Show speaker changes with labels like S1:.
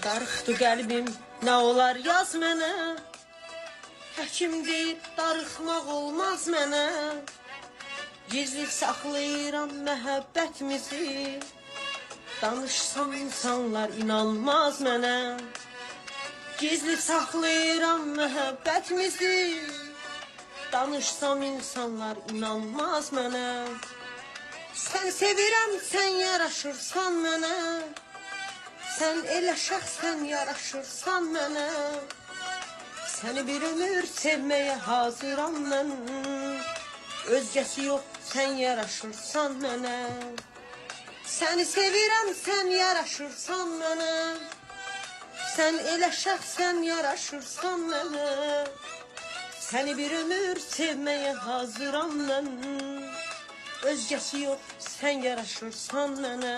S1: Darıxdı qəlbim, nə olar yaz mənə. Həkim deyir, darıxmaq olmaz mənə. Gizli saxlayıram məhəbbətimizi. Danışsam insanlar inanmaz mənə. Gizli saxlayıram məhəbbətimizi. Danışsam insanlar inanmaz mənə. Sən sevirəm, sən yaraşırsan mənə. Sən elə şəxsən yaraşırsan mənə. Səni bir ömür sevməyə hazıram mən. Özgəsi yox, sən yaraşırsan mənə. Səni sevirəm, sən yaraşırsan mənə. Sən elə şəxsən yaraşırsan mənə. Səni bir ömür sevməyə hazıram mən. Özgəsi yox, sən yaraşırsan mənə.